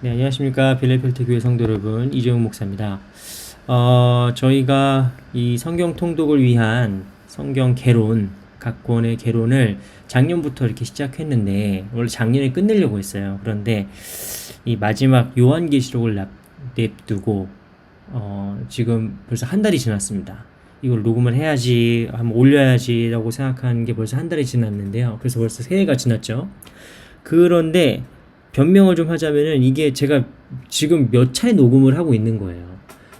네, 안녕하십니까. 빌레펠트 교회 성도 여러분, 이재용 목사입니다. 저희가 이 성경 통독을 위한 성경 개론, 각 권의 개론을 작년부터 이렇게 시작했는데, 원래 작년에 끝내려고 했어요. 그런데 이 마지막 요한계시록을 냅두고, 지금 벌써 한 달이 지났습니다. 이걸 녹음을 해야지, 한번 올려야지라고 생각한 게 벌써 한 달이 지났는데요. 그래서 벌써 새해가 지났죠. 그런데 변명을 좀 하자면은 이게 제가 지금 몇 차례 녹음을 하고 있는 거예요.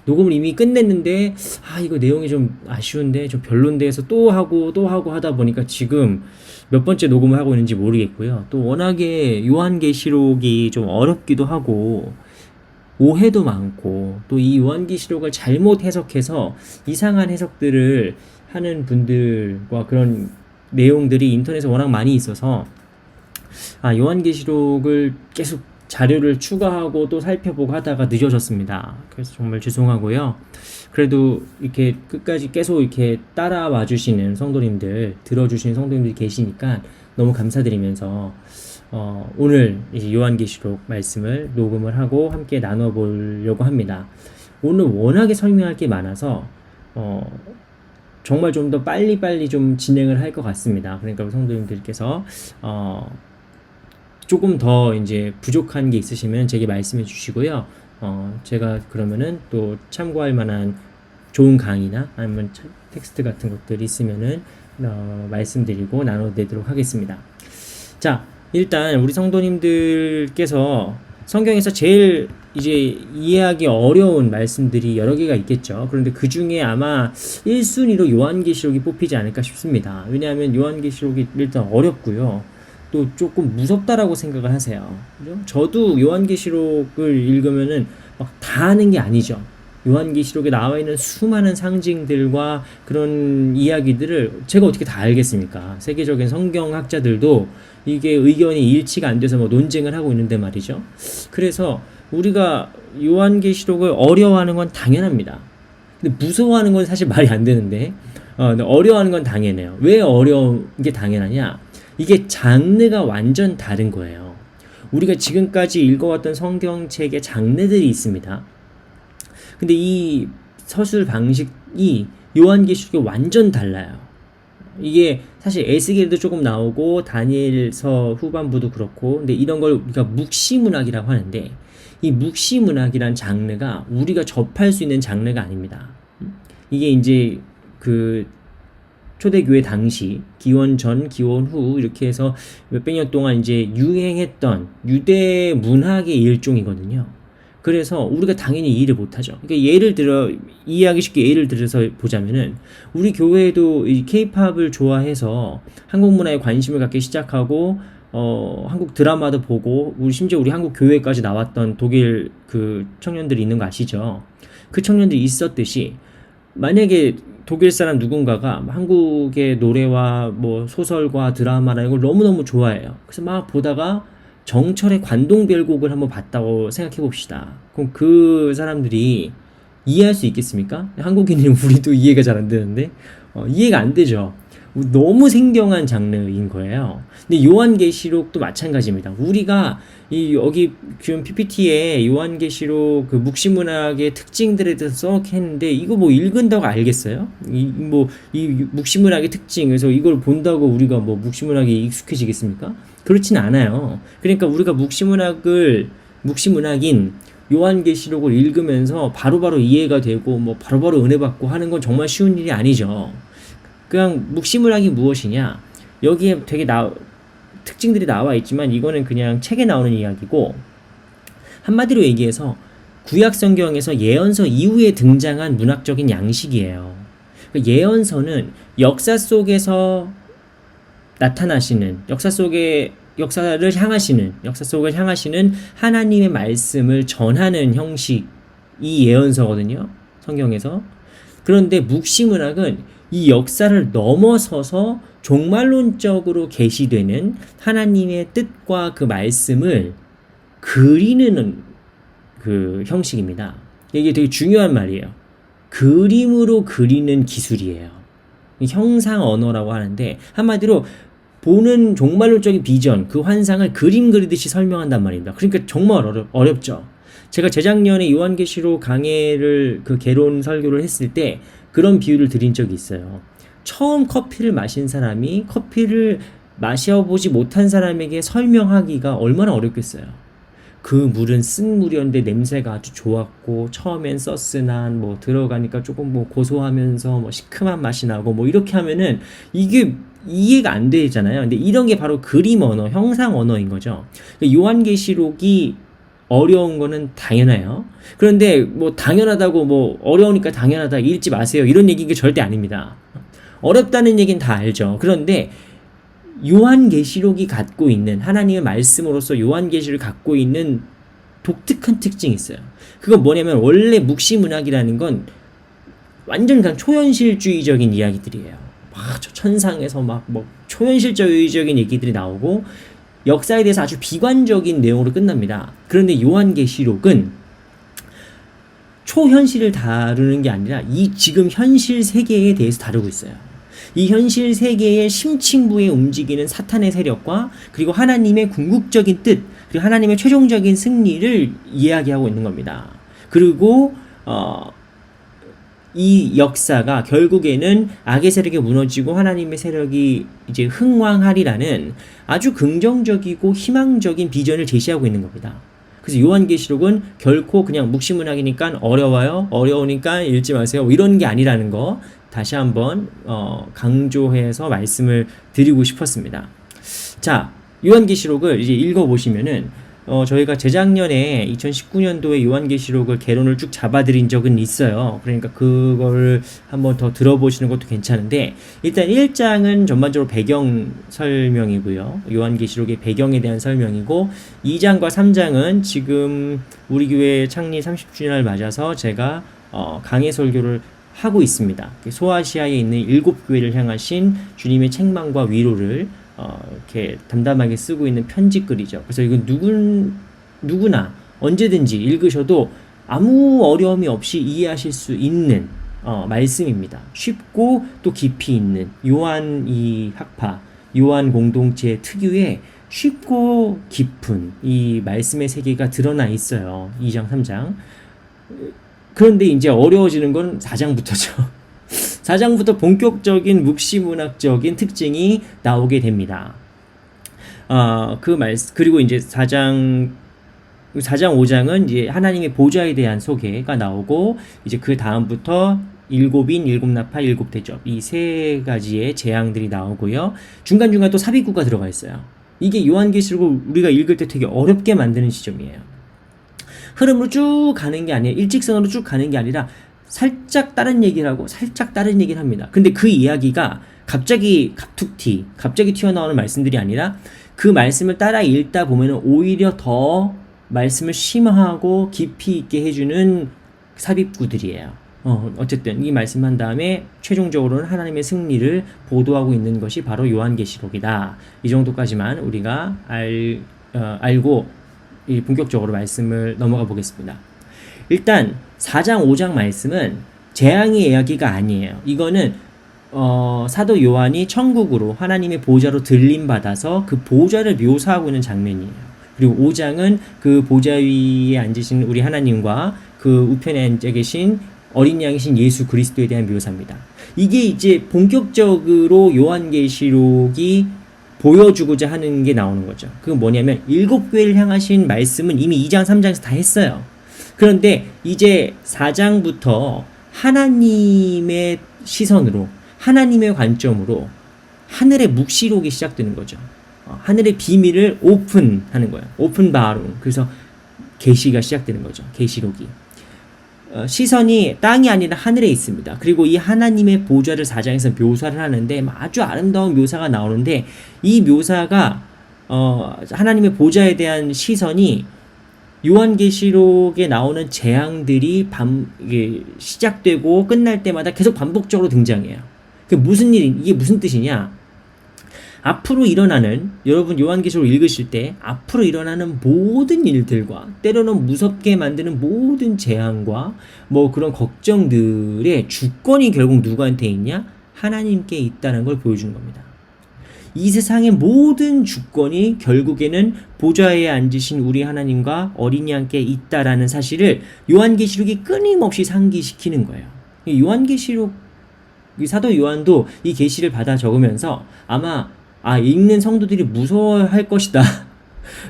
녹음을 이미 끝냈는데 이거 내용이 좀 아쉬운데 좀 별론데 해서 또 하고 하다 보니까 지금 몇 번째 녹음을 하고 있는지 모르겠고요. 또 워낙에 요한계시록이 좀 어렵기도 하고 오해도 많고 또 이 요한계시록을 잘못 해석해서 이상한 해석들을 하는 분들과 그런 내용들이 인터넷에 워낙 많이 있어서 요한계시록을 계속 자료를 추가하고 또 살펴보고 하다가 늦어졌습니다. 그래서 정말 죄송하고요. 그래도 이렇게 끝까지 계속 이렇게 따라와 주시는 성도님들, 들어주시는 성도님들이 계시니까 너무 감사드리면서 오늘 이제 요한계시록 말씀을 녹음을 하고 함께 나눠보려고 합니다. 오늘 워낙에 설명할 게 많아서 정말 좀 더 빨리빨리 좀 진행을 할 것 같습니다. 그러니까 성도님들께서 조금 더 이제 부족한 게 있으시면 제게 말씀해 주시고요. 제가 그러면은 또 참고할 만한 좋은 강의나 아니면 텍스트 같은 것들이 있으면은 말씀드리고 나눠드리도록 하겠습니다. 자, 일단 우리 성도님들께서 성경에서 제일 이제 이해하기 어려운 말씀들이 여러 개가 있겠죠. 그런데 그 중에 아마 1순위로 요한계시록이 뽑히지 않을까 싶습니다. 왜냐하면 요한계시록이 일단 어렵고요. 또 조금 무섭다라고 생각을 하세요. 그죠? 저도 요한계시록을 읽으면은 막 다 아는 게 아니죠. 요한계시록에 나와 있는 수많은 상징들과 그런 이야기들을 제가 어떻게 다 알겠습니까? 세계적인 성경학자들도 이게 의견이 일치가 안 돼서 뭐 논쟁을 하고 있는데 말이죠. 그래서 우리가 요한계시록을 어려워하는 건 당연합니다. 근데 무서워하는 건 사실 말이 안 되는데, 근데 어려워하는 건 당연해요. 왜 어려운 게 당연하냐? 이게 장르가 완전 다른 거예요. 우리가 지금까지 읽어왔던 성경책의 장르들이 있습니다. 근데 이 서술 방식이 요한계시록이 완전 달라요. 이게 사실 에스겔도 조금 나오고 다니엘서 후반부도 그렇고, 근데 이런 걸 우리가 묵시문학이라고 하는데, 이 묵시문학이란 장르가 우리가 접할 수 있는 장르가 아닙니다. 이게 이제 그 초대교회 당시 기원 전, 기원 후 이렇게 해서 몇백 년 동안 이제 유행했던 유대 문학의 일종이거든요. 그래서 우리가 당연히 이해를 못하죠. 그러니까 예를 들어 이해하기 쉽게 예를 들어서 보자면은 우리 교회에도 이 K-팝을 좋아해서 한국 문화에 관심을 갖기 시작하고 한국 드라마도 보고 심지어 우리 한국 교회까지 나왔던 독일 그 청년들이 있는 거 아시죠? 그 청년들이 있었듯이 만약에 독일 사람 누군가가 한국의 노래와 뭐 소설과 드라마나 이걸 너무너무 좋아해요. 그래서 막 보다가 정철의 관동별곡을 한번 봤다고 생각해 봅시다. 그럼 그 사람들이 이해할 수 있겠습니까? 한국인인 우리도 이해가 잘 안 되는데 이해가 안 되죠. 너무 생경한 장르인 거예요. 근데 요한계시록도 마찬가지입니다. 우리가 여기 지금 PPT에 요한계시록 그 묵시문학의 특징들에 대해서 써했는데 이거 뭐 읽은다고 알겠어요? 이 묵시문학의 특징, 그래서 이걸 본다고 우리가 뭐 묵시문학이 익숙해지겠습니까? 그렇진 않아요. 그러니까 우리가 묵시문학인 요한계시록을 읽으면서 바로바로 이해가 되고 뭐 바로바로 은혜 받고 하는 건 정말 쉬운 일이 아니죠. 그냥 묵시문학이 무엇이냐? 여기에 되게 특징들이 나와 있지만 이거는 그냥 책에 나오는 이야기고, 한마디로 얘기해서 구약 성경에서 예언서 이후에 등장한 문학적인 양식이에요. 예언서는 역사 속에서 나타나시는, 역사 속을 향하시는 하나님의 말씀을 전하는 형식이 예언서거든요. 성경에서. 그런데 묵시문학은 이 역사를 넘어서서 종말론적으로 계시되는 하나님의 뜻과 그 말씀을 그리는 그 형식입니다. 이게 되게 중요한 말이에요. 그림으로 그리는 기술이에요. 형상 언어라고 하는데, 한마디로 보는 종말론적인 비전, 그 환상을 그림 그리듯이 설명한단 말입니다. 그러니까 정말 어렵죠. 제가 재작년에 요한계시록 강해를 그 개론 설교를 했을 때 그런 비유를 드린 적이 있어요. 처음 커피를 마신 사람이 커피를 마셔보지 못한 사람에게 설명하기가 얼마나 어렵겠어요. 그 물은 쓴 물이었는데 냄새가 아주 좋았고 처음엔 서스난 뭐 들어가니까 조금 뭐 고소하면서 뭐 시큼한 맛이 나고 뭐 이렇게 하면은 이게 이해가 안 되잖아요. 근데 이런 게 바로 그림 언어, 형상 언어인 거죠. 요한계시록이 어려운 거는 당연해요. 그런데 뭐 당연하다고 뭐 어려우니까 당연하다 읽지 마세요. 이런 얘기가 절대 아닙니다. 어렵다는 얘기는 다 알죠. 그런데 요한계시록이 갖고 있는 하나님의 말씀으로서 요한계시록을 갖고 있는 독특한 특징이 있어요. 그건 뭐냐면 원래 묵시문학이라는 건 완전 그냥 초현실주의적인 이야기들이에요. 막 천상에서 막 뭐 초현실주의적인 얘기들이 나오고 역사에 대해서 아주 비관적인 내용으로 끝납니다. 그런데 요한계시록은 초현실을 다루는 게 아니라 이 지금 현실 세계에 대해서 다루고 있어요. 이 현실 세계의 심층부에 움직이는 사탄의 세력과 그리고 하나님의 궁극적인 뜻, 그리고 하나님의 최종적인 승리를 이야기하고 있는 겁니다. 그리고 이 역사가 결국에는 악의 세력이 무너지고 하나님의 세력이 이제 흥왕하리라는 아주 긍정적이고 희망적인 비전을 제시하고 있는 겁니다. 그래서 요한계시록은 결코 그냥 묵시문학이니까 어려워요, 어려우니까 읽지 마세요, 이런 게 아니라는 거 다시 한번 강조해서 말씀을 드리고 싶었습니다. 자, 요한계시록을 이제 읽어보시면은 저희가 재작년에 2019년도에 요한계시록을 개론을 쭉 잡아드린 적은 있어요. 그러니까 그걸 한번 더 들어보시는 것도 괜찮은데 일단 1장은 전반적으로 배경 설명이고요. 요한계시록의 배경에 대한 설명이고 2장과 3장은 지금 우리 교회 창립 30주년을 맞아서 제가 강해 설교를 하고 있습니다. 소아시아에 있는 7교회를 향하신 주님의 책망과 위로를 이렇게 담담하게 쓰고 있는 편지글이죠. 그래서 이건 누구나 언제든지 읽으셔도 아무 어려움이 없이 이해하실 수 있는 말씀입니다. 쉽고 또 깊이 있는 요한 이 학파, 요한 공동체 특유의 쉽고 깊은 이 말씀의 세계가 드러나 있어요. 2장, 3장. 그런데 이제 어려워지는 건 4장부터죠. 4장부터 본격적인 묵시문학적인 특징이 나오게 됩니다. 그리고 이제 4장, 5장은 이제 하나님의 보좌에 대한 소개가 나오고, 이제 그 다음부터 일곱인, 일곱나파, 일곱대접, 이 세 가지의 재앙들이 나오고요. 중간중간 또 삽입구가 들어가 있어요. 이게 요한계시록을 우리가 읽을 때 되게 어렵게 만드는 지점이에요. 흐름으로 쭉 가는 게 아니에요. 일직선으로 쭉 가는 게 아니라 살짝 다른 얘기를 하고 살짝 다른 얘기를 합니다. 근데 그 이야기가 갑자기 갑자기 튀어나오는 말씀들이 아니라 그 말씀을 따라 읽다 보면 오히려 더 말씀을 심화하고 깊이 있게 해주는 삽입구들이에요. 어쨌든 이 말씀한 다음에 최종적으로는 하나님의 승리를 보도하고 있는 것이 바로 요한계시록이다. 이 정도까지만 우리가 알고 본격적으로 말씀을 넘어가 보겠습니다. 일단 4장 5장 말씀은 재앙의 이야기가 아니에요. 이거는 사도 요한이 천국으로 하나님의 보좌로 들림받아서 그 보좌를 묘사하고 있는 장면이에요. 그리고 5장은 그 보좌 위에 앉으신 우리 하나님과 그 우편에 앉아 계신 어린 양이신 예수 그리스도에 대한 묘사입니다. 이게 이제 본격적으로 요한계시록이 보여주고자 하는 게 나오는 거죠. 그건 뭐냐면 7교회를 향하신 말씀은 이미 2장, 3장에서 다 했어요. 그런데 이제 4장부터 하나님의 시선으로, 하나님의 관점으로 하늘의 묵시록이 시작되는 거죠. 하늘의 비밀을 오픈하는 거예요. 오픈 바룬. 그래서 계시가 시작되는 거죠. 계시록이. 시선이 땅이 아니라 하늘에 있습니다. 그리고 이 하나님의 보좌를 4장에서 묘사를 하는데 아주 아름다운 묘사가 나오는데 이 묘사가 하나님의 보좌에 대한 시선이 요한계시록에 나오는 재앙들이 이게 시작되고 끝날 때마다 계속 반복적으로 등장해요. 이게 무슨 뜻이냐? 앞으로 일어나는, 여러분 요한계시록 읽으실 때 앞으로 일어나는 모든 일들과 때로는 무섭게 만드는 모든 재앙과 뭐 그런 걱정들의 주권이 결국 누구한테 있냐? 하나님께 있다는 걸 보여주는 겁니다. 이 세상의 모든 주권이 결국에는 보좌에 앉으신 우리 하나님과 어린이 함께 있다라는 사실을 요한계시록이 끊임없이 상기시키는 거예요. 요한계시록 사도 요한도 이 계시를 받아 적으면서 아마 읽는 성도들이 무서워할 것이다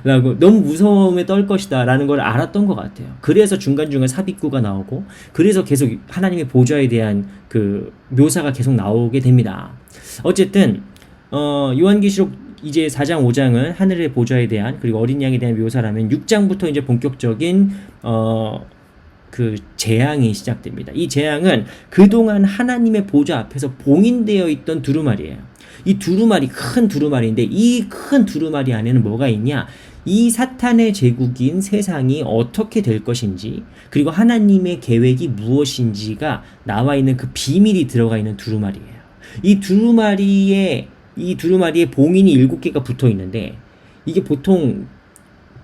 라고, 너무 무서움에 떨 것이다 라는 걸 알았던 것 같아요. 그래서 중간중간 삽입구가 나오고, 그래서 계속 하나님의 보좌에 대한 그 묘사가 계속 나오게 됩니다. 어쨌든 요한계시록 이제 4장 5장은 하늘의 보좌에 대한, 그리고 어린 양에 대한 묘사라면 6장부터 이제 본격적인 그 재앙이 시작됩니다. 이 재앙은 그동안 하나님의 보좌 앞에서 봉인되어 있던 두루마리예요. 이 두루마리, 큰 두루마리인데, 이 큰 두루마리 안에는 뭐가 있냐? 이 사탄의 제국인 세상이 어떻게 될 것인지, 그리고 하나님의 계획이 무엇인지가 나와 있는 그 비밀이 들어가 있는 두루마리예요. 이 두루마리에 봉인이 7개가 붙어 있는데, 이게 보통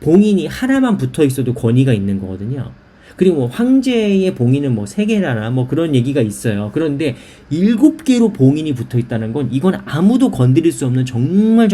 봉인이 하나만 붙어 있어도 권위가 있는 거거든요. 그리고 뭐 황제의 봉인은 뭐 3개라나 뭐 그런 얘기가 있어요. 그런데 7개로 봉인이 붙어 있다는 건, 이건 아무도 건드릴 수 없는 정말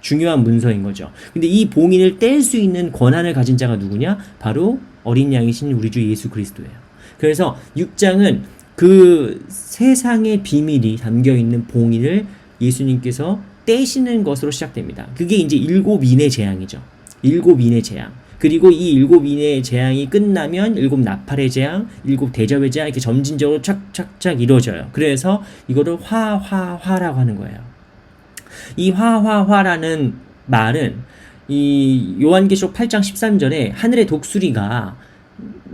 중요한 문서인 거죠. 근데 이 봉인을 뗄 수 있는 권한을 가진 자가 누구냐? 바로 어린 양이신 우리 주 예수 그리스도예요. 그래서 6장은 그 세상의 비밀이 담겨 있는 봉인을 예수님께서 떼시는 것으로 시작됩니다. 그게 이제 7인의 재앙이죠. 7인의 재앙. 그리고 이 7인의 재앙이 끝나면 7 나팔의 재앙, 7 대접의 재앙, 이렇게 점진적으로 착착착 이루어져요. 그래서 이거를 화라고 하는 거예요. 이 화라는 말은 이 요한계시록 8장 13절에 하늘의 독수리가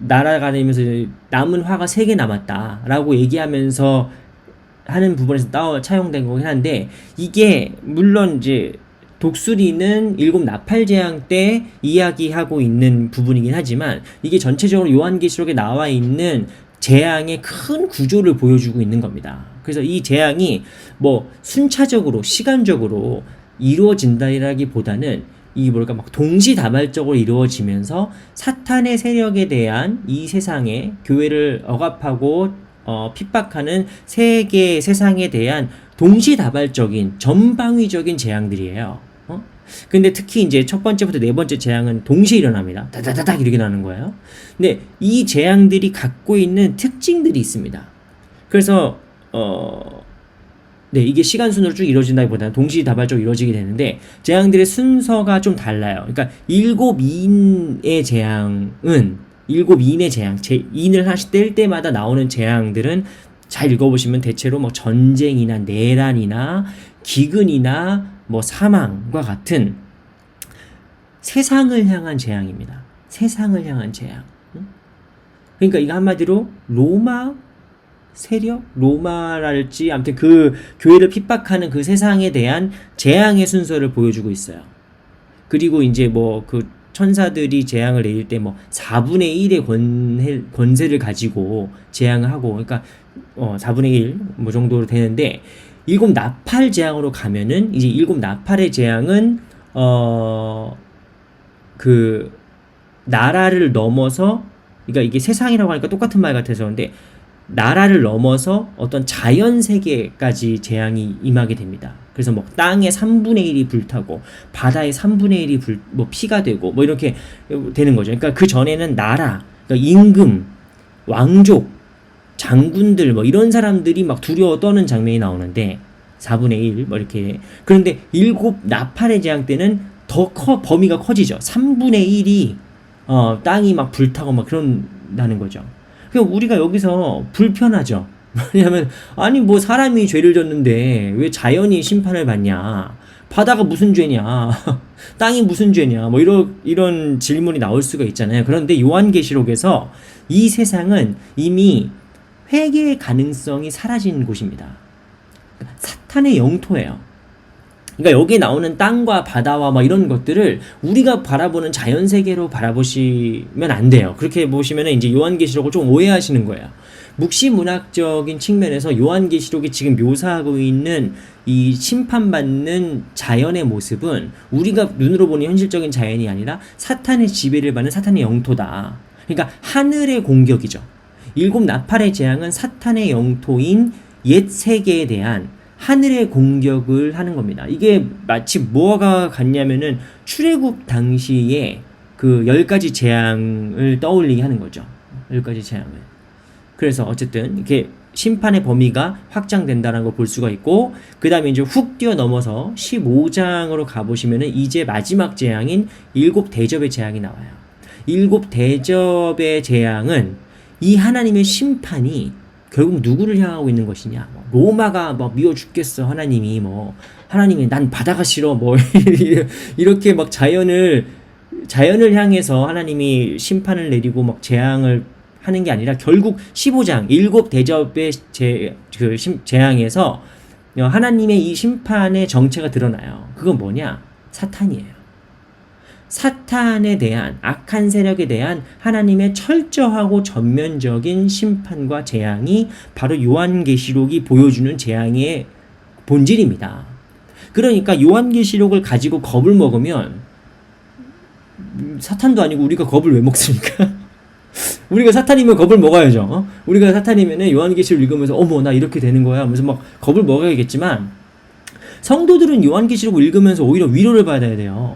날아가면서 남은 화가 3개 남았다라고 얘기하면서 하는 부분에서 차용된 거긴 한데, 이게 물론 이제 독수리는 7 나팔 재앙 때 이야기하고 있는 부분이긴 하지만, 이게 전체적으로 요한계시록에 나와 있는 재앙의 큰 구조를 보여주고 있는 겁니다. 그래서 이 재앙이 뭐 순차적으로 시간적으로 이루어진다라기보다는 이 막 동시다발적으로 이루어지면서 사탄의 세력에 대한 이 세상에 교회를 억압하고 핍박하는 세계 세상에 대한 동시다발적인 전방위적인 재앙들이에요. 근데 특히 이제 첫 번째부터 네 번째 재앙은 동시에 일어납니다. 다다다닥 이렇게 나는 거예요. 근데 이 재앙들이 갖고 있는 특징들이 있습니다. 그래서 이게 시간 순으로 쭉 이루어진다기보다는 동시다발적으로 이루어지게 되는데, 재앙들의 순서가 좀 달라요. 그러니까 7인의 재앙은 7인의 재앙, 2인을 하나씩 뗄 때마다 나오는 재앙들은 잘 읽어보시면 대체로 뭐 전쟁이나 내란이나 기근이나 뭐 사망과 같은 세상을 향한 재앙입니다. 세상을 향한 재앙. 그러니까 이거 한마디로 로마 세력? 로마랄지 아무튼 그 교회를 핍박하는 그 세상에 대한 재앙의 순서를 보여주고 있어요. 그리고 이제 뭐 그 천사들이 재앙을 내릴 때 뭐 4분의 1의 권세를 가지고 재앙을 하고, 그러니까 4분의 1 뭐 정도로 되는데, 7 나팔 재앙으로 가면은 이제 7 나팔의 재앙은 그 나라를 넘어서, 그러니까 이게 세상이라고 하니까 똑같은 말 같아서 그런데, 나라를 넘어서 어떤 자연 세계까지 재앙이 임하게 됩니다. 그래서 뭐 땅의 3분의 1이 불타고 바다의 3분의 1이 뭐 피가 되고 뭐 이렇게 되는 거죠. 그러니까 그 전에는 나라, 그러니까 임금, 왕족, 장군들 뭐 이런 사람들이 막 두려워 떠는 장면이 나오는데, 4분의 1 뭐 이렇게. 그런데 7 나팔의 재앙 때는 더 범위가 커지죠. 3분의 1이 땅이 막 불타고 막 그런다는 거죠. 그러니까 우리가 여기서 불편하죠. 왜냐하면 아니 뭐 사람이 죄를 졌는데 왜 자연이 심판을 받냐, 바다가 무슨 죄냐, 땅이 무슨 죄냐, 뭐 이런 질문이 나올 수가 있잖아요. 그런데 요한계시록에서 이 세상은 이미 회개의 가능성이 사라진 곳입니다. 사탄의 영토예요. 그러니까 여기에 나오는 땅과 바다와 막 이런 것들을 우리가 바라보는 자연 세계로 바라보시면 안 돼요. 그렇게 보시면 이제 요한계시록을 좀 오해하시는 거예요. 묵시문학적인 측면에서 요한계시록이 지금 묘사하고 있는 이 심판받는 자연의 모습은 우리가 눈으로 보는 현실적인 자연이 아니라 사탄의 지배를 받는 사탄의 영토다. 그러니까 하늘의 공격이죠. 7 나팔의 재앙은 사탄의 영토인 옛 세계에 대한 하늘의 공격을 하는 겁니다. 이게 마치 뭐가 같냐면은 출애굽 당시에 그 10가지 재앙을 떠올리게 하는 거죠. 10가지 재앙을. 그래서 어쨌든 이렇게 심판의 범위가 확장된다는 걸 볼 수가 있고, 그 다음에 이제 훅 뛰어넘어서 15장으로 가보시면은 이제 마지막 재앙인 7대접의 재앙이 나와요. 7대접의 재앙은 이 하나님의 심판이 결국 누구를 향하고 있는 것이냐. 로마가 막 미워 죽겠어. 하나님이 난 바다가 싫어. 이렇게 막 자연을 향해서 하나님이 심판을 내리고 막 재앙을 하는 게 아니라 결국 15장 7대접의 재앙에서 하나님의 이 심판의 정체가 드러나요. 그건 뭐냐? 사탄이에요. 사탄에 대한, 악한 세력에 대한 하나님의 철저하고 전면적인 심판과 재앙이 바로 요한계시록이 보여주는 재앙의 본질입니다. 그러니까 요한계시록을 가지고 겁을 먹으면 사탄도 아니고 우리가 겁을 왜 먹습니까? 우리가 사탄이면 겁을 먹어야죠. 우리가 사탄이면 요한계시록 읽으면서 어머 나 이렇게 되는 거야 하면서 막 겁을 먹어야겠지만, 성도들은 요한계시록 읽으면서 오히려 위로를 받아야 돼요.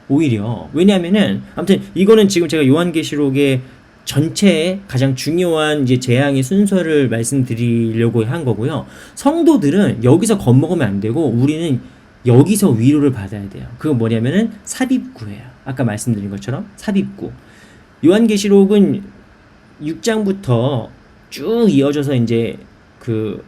오히려. 왜냐하면은 아무튼 이거는 지금 제가 요한계시록의 전체의 가장 중요한 이제 재앙의 순서를 말씀드리려고 한 거고요. 성도들은 여기서 겁먹으면 안 되고 우리는 여기서 위로를 받아야 돼요. 그건 뭐냐면은 삽입구예요. 아까 말씀드린 것처럼 삽입구. 요한계시록은 6장부터 쭉 이어져서 이제 그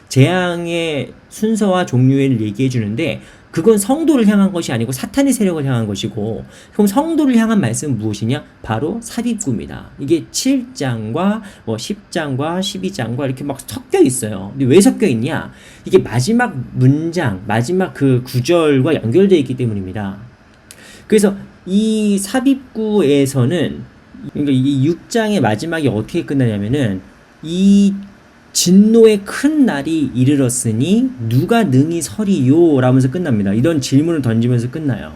재앙의 순서와 종류를 얘기해 주는데, 그건 성도를 향한 것이 아니고 사탄의 세력을 향한 것이고, 그럼 성도를 향한 말씀은 무엇이냐? 바로 삽입구입니다. 이게 7장과 10장과 12장과 이렇게 막 섞여 있어요. 근데 왜 섞여 있냐? 이게 마지막 문장, 마지막 그 구절과 연결되어 있기 때문입니다. 그래서 이 삽입구에서는, 그러니까 이 6장의 마지막이 어떻게 끝나냐면은, 이 진노의 큰 날이 이르렀으니 누가 능히 서리요? 라면서 끝납니다. 이런 질문을 던지면서 끝나요.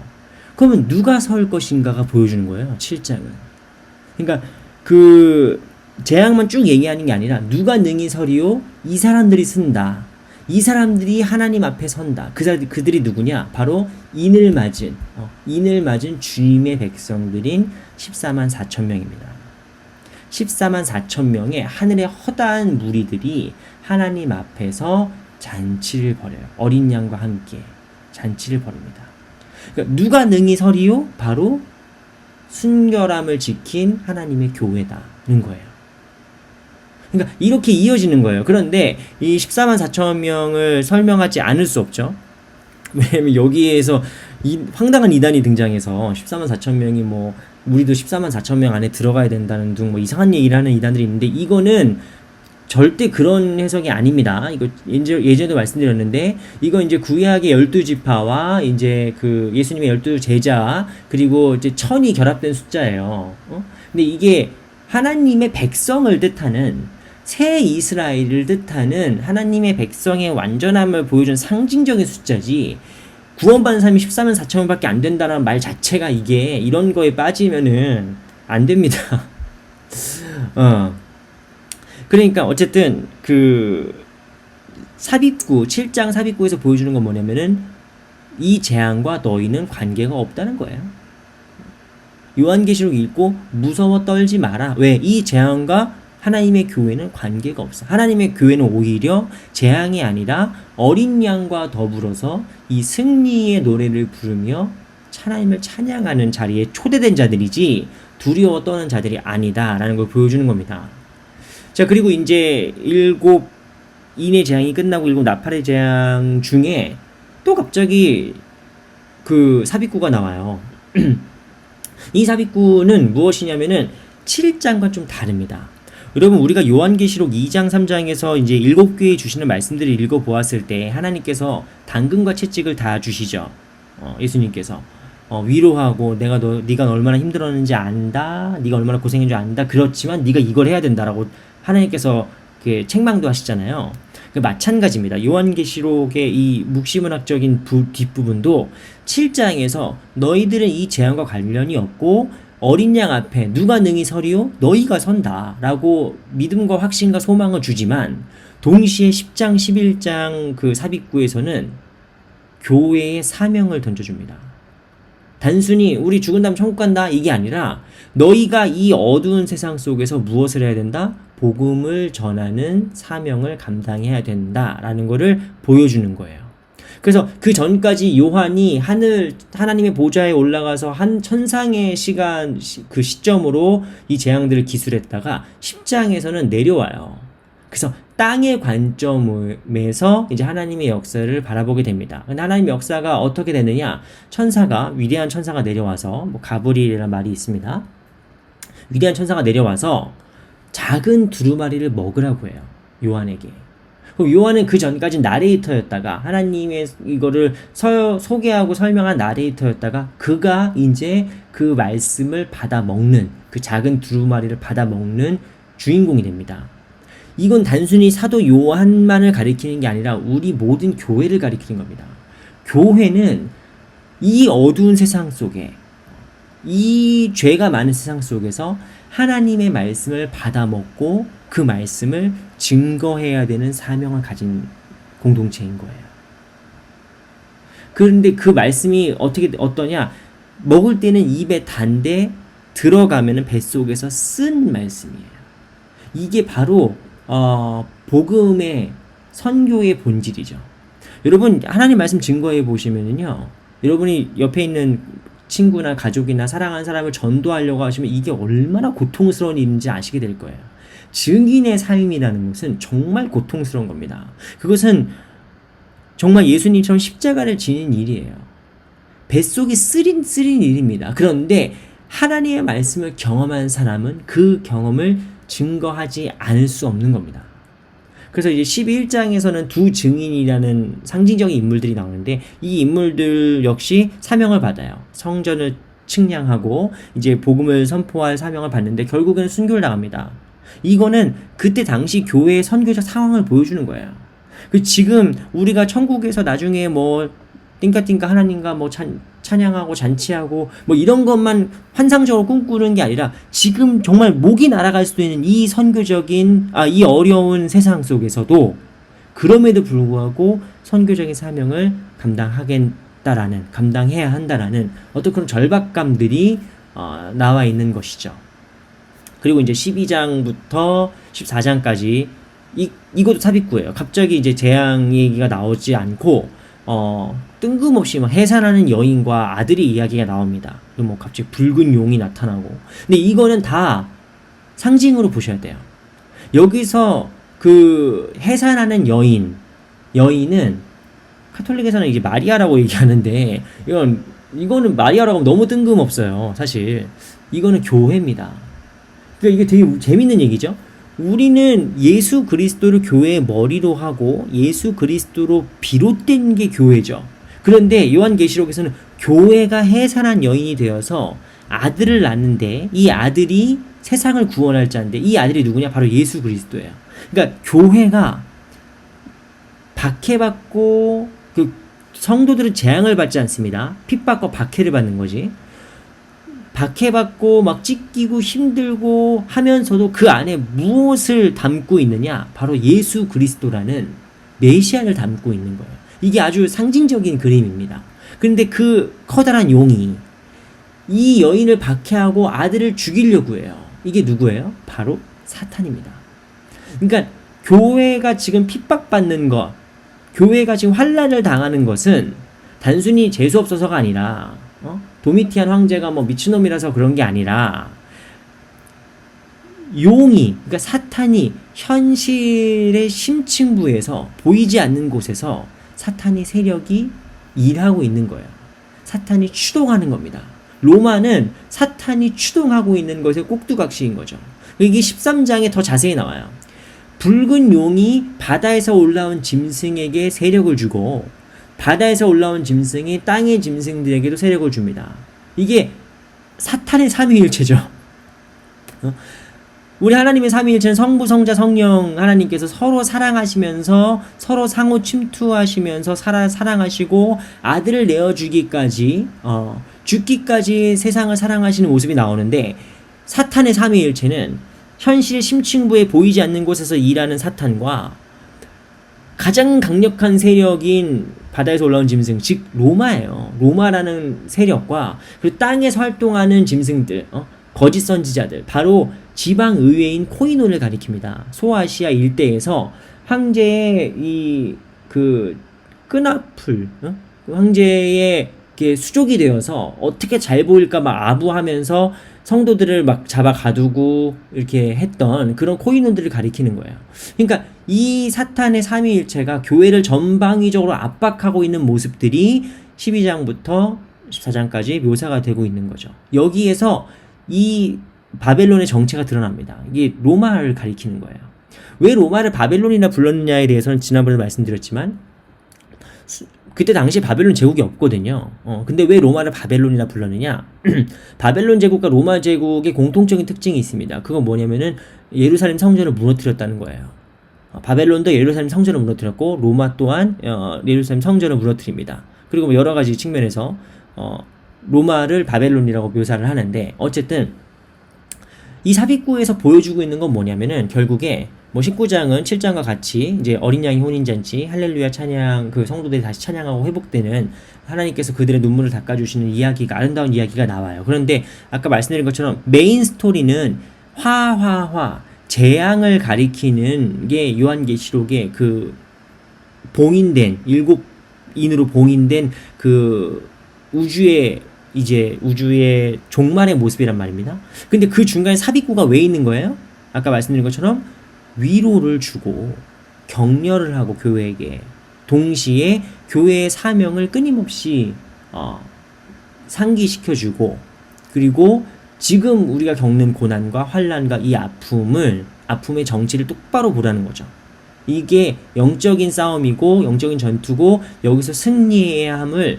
그러면 누가 설 것인가가 보여주는 거예요, 7장은. 그러니까 그 재앙만 쭉 얘기하는 게 아니라 누가 능히 서리요? 이 사람들이 쓴다. 이 사람들이 하나님 앞에 선다. 그들이 누구냐? 바로 인을 맞은 주님의 백성들인 14만 4천 명입니다. 14만 4천 명의 하늘의 허다한 무리들이 하나님 앞에서 잔치를 벌여요. 어린 양과 함께 잔치를 벌입니다. 그러니까 누가 능히 서리요? 바로 순결함을 지킨 하나님의 교회다는 거예요. 그러니까 이렇게 이어지는 거예요. 그런데 이 14만 4천 명을 설명하지 않을 수 없죠. 왜냐면 여기에서 황당한 이단이 등장해서 14만 4천 명이 우리도 14만 4천 명 안에 들어가야 된다는 등 이상한 얘기를 하는 이단들이 있는데, 이거는 절대 그런 해석이 아닙니다. 이거 예전에도 말씀드렸는데, 이거 이제 구약의 12지파와 이제 그 예수님의 12제자 그리고 이제 천이 결합된 숫자예요. 근데 이게 하나님의 백성을 뜻하는, 새 이스라엘을 뜻하는 하나님의 백성의 완전함을 보여준 상징적인 숫자지, 구원받은 사람이 14만 4천 명밖에 안 된다는 말 자체가 이게 이런 거에 빠지면은 안 됩니다. 그러니까 어쨌든 그 삽입구, 7장 삽입구에서 보여주는 건 뭐냐면은 이 재앙과 너희는 관계가 없다는 거예요. 요한계시록 읽고 무서워 떨지 마라. 왜? 이 재앙과 하나님의 교회는 관계가 없어. 하나님의 교회는 오히려 재앙이 아니라 어린 양과 더불어서 이 승리의 노래를 부르며 하나님을 찬양하는 자리에 초대된 자들이지 두려워 떠는 자들이 아니다라는 걸 보여주는 겁니다. 자, 그리고 이제 7인의 재앙이 끝나고 7 나팔의 재앙 중에 또 갑자기 그 삽입구가 나와요. 이 삽입구는 무엇이냐면은 7장과 좀 다릅니다. 여러분, 우리가 요한계시록 2장 3장에서 이제 7교회에 주시는 말씀들을 읽어보았을 때 하나님께서 당근과 채찍을 다 주시죠. 예수님께서 위로하고 네가 얼마나 힘들었는지 안다. 네가 얼마나 고생했는지 안다. 그렇지만 네가 이걸 해야 된다라고 하나님께서 책망도 하시잖아요. 마찬가지입니다. 요한계시록의 이 묵시문학적인 뒷부분도 7장에서 너희들은 이 재앙과 관련이 없고 어린 양 앞에 누가 능히 서리요? 너희가 선다 라고 믿음과 확신과 소망을 주지만, 동시에 10장, 11장 그 삽입구에서는 교회의 사명을 던져줍니다. 단순히 우리 죽은 다음 천국 간다 이게 아니라 너희가 이 어두운 세상 속에서 무엇을 해야 된다? 복음을 전하는 사명을 감당해야 된다라는 것을 보여주는 거예요. 그래서 그 전까지 요한이 하나님의 보좌에 올라가서 한 천상의 시간 그 시점으로 이 재앙들을 기술했다가 10장에서는 내려와요. 그래서 땅의 관점에서 이제 하나님의 역사를 바라보게 됩니다. 근데 하나님의 역사가 어떻게 되느냐? 위대한 천사가 내려와서, 뭐 가브리엘이라는 말이 있습니다. 위대한 천사가 내려와서 작은 두루마리를 먹으라고 해요. 요한에게. 요한은 그 전까지 나레이터였다가 하나님의 이거를 소개하고 설명한 나레이터였다가 그가 이제 그 말씀을 받아 먹는, 그 작은 두루마리를 받아 먹는 주인공이 됩니다. 이건 단순히 사도 요한만을 가리키는 게 아니라 우리 모든 교회를 가리키는 겁니다. 교회는 이 어두운 세상 속에, 이 죄가 많은 세상 속에서 하나님의 말씀을 받아먹고 그 말씀을 증거해야 되는 사명을 가진 공동체인 거예요. 그런데 그 말씀이 어떠냐? 먹을 때는 입에 단데 들어가면은 뱃속에서 쓴 말씀이에요. 이게 바로 복음의 선교의 본질이죠. 여러분 하나님 말씀 증거해 보시면은요, 여러분이 옆에 있는 친구나 가족이나 사랑하는 사람을 전도하려고 하시면 이게 얼마나 고통스러운 일인지 아시게 될 거예요. 증인의 삶이라는 것은 정말 고통스러운 겁니다. 그것은 정말 예수님처럼 십자가를 지는 일이에요. 뱃속이 쓰린 일입니다. 그런데 하나님의 말씀을 경험한 사람은 그 경험을 증거하지 않을 수 없는 겁니다. 그래서 이제 11장에서는 두 증인이라는 상징적인 인물들이 나오는데 이 인물들 역시 사명을 받아요. 성전을 측량하고 이제 복음을 선포할 사명을 받는데 결국에는 순교를 당합니다. 이거는 그때 당시 교회의 선교적 상황을 보여주는 거예요. 지금 우리가 천국에서 나중에 뭐 띵까띵까 하나님과 뭐 찬양하고 잔치하고 뭐 이런 것만 환상적으로 꿈꾸는 게 아니라 지금 정말 목이 날아갈 수도 있는 이 이 어려운 세상 속에서도 그럼에도 불구하고 선교적인 사명을 감당해야 한다라는 어떤 그런 절박감들이 나와 있는 것이죠. 그리고 이제 12장부터 14장까지 이것도 삽입구예요. 갑자기 이제 재앙 얘기가 나오지 않고 뜬금없이 막 해산하는 여인과 아들의 이야기가 나옵니다. 그리고 뭐 갑자기 붉은 용이 나타나고. 근데 이거는 다 상징으로 보셔야 돼요. 여기서 그 해산하는 여인은 카톨릭에서는 이제 마리아라고 얘기하는데 이거는 마리아라고 하면 너무 뜬금없어요. 사실 이거는 교회입니다. 그러니까 이게 되게 재밌는 얘기죠. 우리는 예수 그리스도를 교회의 머리로 하고 예수 그리스도로 비롯된 게 교회죠. 그런데 요한계시록에서는 교회가 해산한 여인이 되어서 아들을 낳는데 이 아들이 세상을 구원할 자인데 이 아들이 누구냐? 바로 예수 그리스도예요. 그러니까 교회가 박해받고 그 성도들은 재앙을 받지 않습니다. 핍박과 박해를 받는 거지. 박해받고 막 찢기고 힘들고 하면서도 그 안에 무엇을 담고 있느냐? 바로 예수 그리스도라는 메시아를 담고 있는 거예요. 이게 아주 상징적인 그림입니다. 그런데 그 커다란 용이 이 여인을 박해하고 아들을 죽이려고 해요. 이게 누구예요? 바로 사탄입니다. 그러니까 교회가 지금 핍박받는 것, 교회가 지금 환난을 당하는 것은 단순히 재수 없어서가 아니라 도미티안 황제가 뭐 미친놈이라서 그런 게 아니라 그러니까 사탄이 현실의 심층부에서 보이지 않는 곳에서 사탄이 세력이 일하고 있는 거예요. 사탄이 추동하는 겁니다. 로마는 사탄이 추동하고 있는 것의 꼭두각시인 거죠. 이게 13장에 더 자세히 나와요. 붉은 용이 바다에서 올라온 짐승에게 세력을 주고 바다에서 올라온 짐승이 땅의 짐승들에게도 세력을 줍니다. 이게 사탄의 삼위일체죠. 우리 하나님의 삼위일체는 성부, 성자, 성령 하나님께서 서로 사랑하시면서 서로 상호 침투하시면서 사랑하시고 아들을 내어주기까지 죽기까지 세상을 사랑하시는 모습이 나오는데 사탄의 삼위일체는 현실의 심층부에 보이지 않는 곳에서 일하는 사탄과 가장 강력한 세력인 바다에서 올라온 짐승, 즉 로마예요. 로마라는 세력과 그리고 땅에서 활동하는 짐승들, 거짓 선지자들, 바로 지방 의회인 코이노를 가리킵니다. 소아시아 일대에서 황제의 이 그 끈앞을 황제의 수족이 되어서 어떻게 잘 보일까 막 아부하면서 성도들을 막 잡아 가두고 이렇게 했던 그런 코인원들을 가리키는 거예요. 그러니까 이 사탄의 삼위일체가 교회를 전방위적으로 압박하고 있는 모습들이 12장부터 14장까지 묘사가 되고 있는 거죠. 여기에서 이 바벨론의 정체가 드러납니다. 이게 로마를 가리키는 거예요. 왜 로마를 바벨론이라 불렀느냐에 대해서는 지난번에 말씀드렸지만 그때 당시에 바벨론 제국이 없거든요. 근데 왜 로마를 바벨론이라 불렀느냐? 바벨론 제국과 로마 제국의 공통적인 특징이 있습니다. 그건 뭐냐면은 예루살렘 성전을 무너뜨렸다는 거예요. 바벨론도 예루살렘 성전을 무너뜨렸고 로마 또한 예루살렘 성전을 무너뜨립니다. 그리고 뭐 여러 가지 측면에서 로마를 바벨론이라고 묘사를 하는데, 어쨌든 이 삽입구에서 보여주고 있는 건 뭐냐면은 결국에 뭐 19장은 7장과 같이 이제 어린 양의 혼인잔치, 할렐루야 찬양, 그 성도들이 다시 찬양하고 회복되는 하나님께서 그들의 눈물을 닦아주시는 이야기가, 아름다운 이야기가 나와요. 그런데 아까 말씀드린 것처럼 메인 스토리는 재앙을 가리키는 게 요한계시록의 그 봉인된, 7인으로 봉인된 그 우주의 종말의 모습이란 말입니다. 근데 그 중간에 삽입구가 왜 있는 거예요? 아까 말씀드린 것처럼 위로를 주고 격려를 하고 교회에게 동시에 교회의 사명을 끊임없이 상기시켜주고, 그리고 지금 우리가 겪는 고난과 환난과 이 아픔의 정치를 똑바로 보라는 거죠. 이게 영적인 싸움이고 영적인 전투고 여기서 승리해야 함을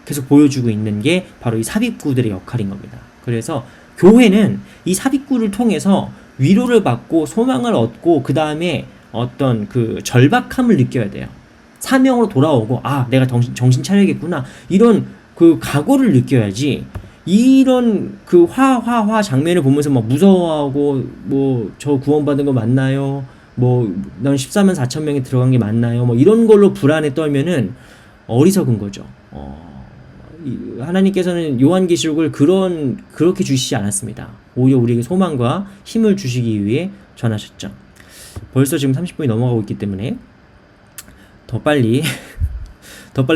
계속 보여주고 있는 게 바로 이 삽입구들의 역할인 겁니다. 그래서 교회는 이 삽입구를 통해서 위로를 받고 소망을 얻고 그 다음에 어떤 그 절박함을 느껴야 돼요. 사명으로 돌아오고 내가 정신 차려야겠구나, 이런 그 각오를 느껴야지, 이런 그 장면을 보면서 막 무서워하고 뭐 저 구원받은 거 맞나요? 뭐 난 14만 4천 명이 들어간 게 맞나요? 뭐 이런 걸로 불안에 떨면은 어리석은 거죠. 하나님께서는 요한계시록을 그렇게 주시지 않았습니다. 오히려 우리에게 소망과 힘을 주시기 위해 전하셨죠. 벌써 지금 30분이 넘어가고 있기 때문에 더 빨리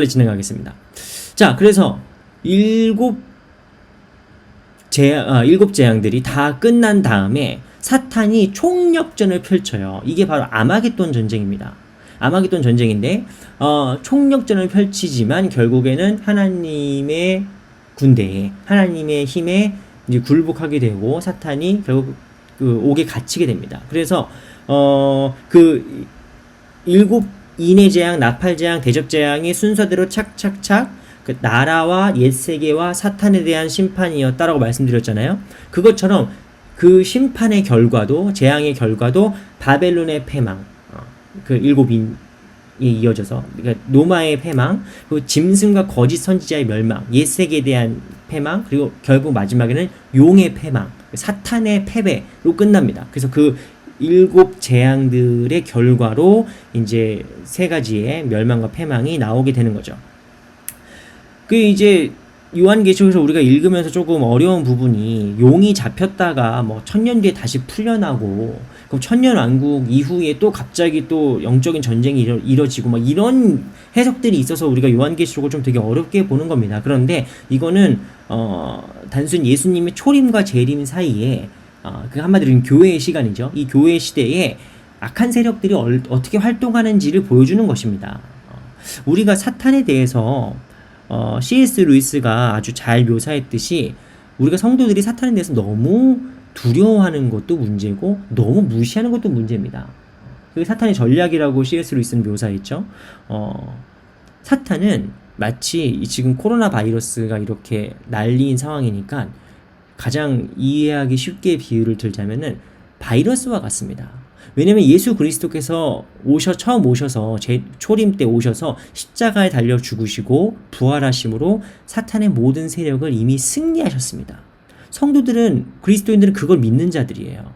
진행하겠습니다. 자, 그래서 일곱 재앙들이 다 끝난 다음에 사탄이 총력전을 펼쳐요. 이게 바로 아마겟돈 전쟁입니다. 아마겟돈 전쟁인데 총력전을 펼치지만 결국에는 하나님의 군대에, 하나님의 힘에 이제 굴복하게 되고 사탄이 결국 그 옥에 갇히게 됩니다. 그래서 그 7 인의 재앙, 나팔 재앙, 대접 재앙이 순서대로 착착착 그 나라와 옛세계와 사탄에 대한 심판이었다라고 말씀드렸잖아요. 그것처럼 그 심판의 결과도, 재앙의 결과도 바벨론의 패망, 그 7인이 이어져서, 그러니까 로마의 패망, 그리고 짐승과 거짓 선지자의 멸망, 옛세계에 대한 패망, 그리고 결국 마지막에는 용의 패망, 사탄의 패배로 끝납니다. 그래서 그 7 재앙들의 결과로 이제 3가지의 멸망과 패망이 나오게 되는 거죠. 그 이제 요한계시록에서 우리가 읽으면서 조금 어려운 부분이, 용이 잡혔다가 뭐 1000년 뒤에 다시 풀려나고, 그럼 천년왕국 이후에 또 갑자기 또 영적인 전쟁이 이뤄지고 막 이런 해석들이 있어서 우리가 요한계시록을 좀 되게 어렵게 보는 겁니다. 그런데 이거는 단순 예수님의 초림과 재림 사이에 그 한마디로 교회의 시간이죠. 이 교회의 시대에 악한 세력들이 어떻게 활동하는지를 보여주는 것입니다. 우리가 사탄에 대해서 C.S. 루이스가 아주 잘 묘사했듯이, 우리가 성도들이 사탄에 대해서 너무 두려워하는 것도 문제고 너무 무시하는 것도 문제입니다. 그게 사탄의 전략이라고 C.S. 루이스는 묘사했죠. 사탄은 마치 지금 코로나 바이러스가 이렇게 난리인 상황이니까 가장 이해하기 쉽게 비유를 들자면은 바이러스와 같습니다. 왜냐면 예수 그리스도께서 처음 오셔서 초림 때 오셔서 십자가에 달려 죽으시고 부활하심으로 사탄의 모든 세력을 이미 승리하셨습니다. 성도들은, 그리스도인들은 그걸 믿는 자들이에요.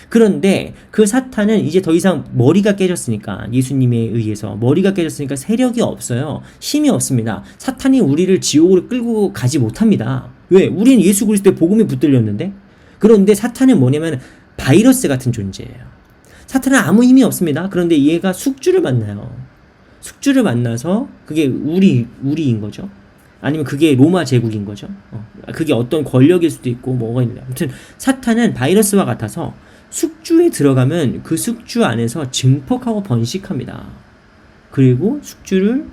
그런데 그 사탄은 이제 더 이상 머리가 깨졌으니까, 예수님에 의해서 머리가 깨졌으니까 세력이 없어요. 힘이 없습니다. 사탄이 우리를 지옥으로 끌고 가지 못합니다. 왜? 우리는 예수 그리스도의 복음에 붙들렸는데. 그런데 사탄은 뭐냐면 바이러스 같은 존재예요. 사탄은 아무 힘이 없습니다. 그런데 얘가 숙주를 만나요. 숙주를 만나서 그게 우리인 거죠. 아니면 그게 로마 제국인 거죠. 그게 어떤 권력일 수도 있고 뭐가 있는데, 아무튼 사탄은 바이러스와 같아서 숙주에 들어가면 그 숙주 안에서 증폭하고 번식합니다. 그리고 숙주를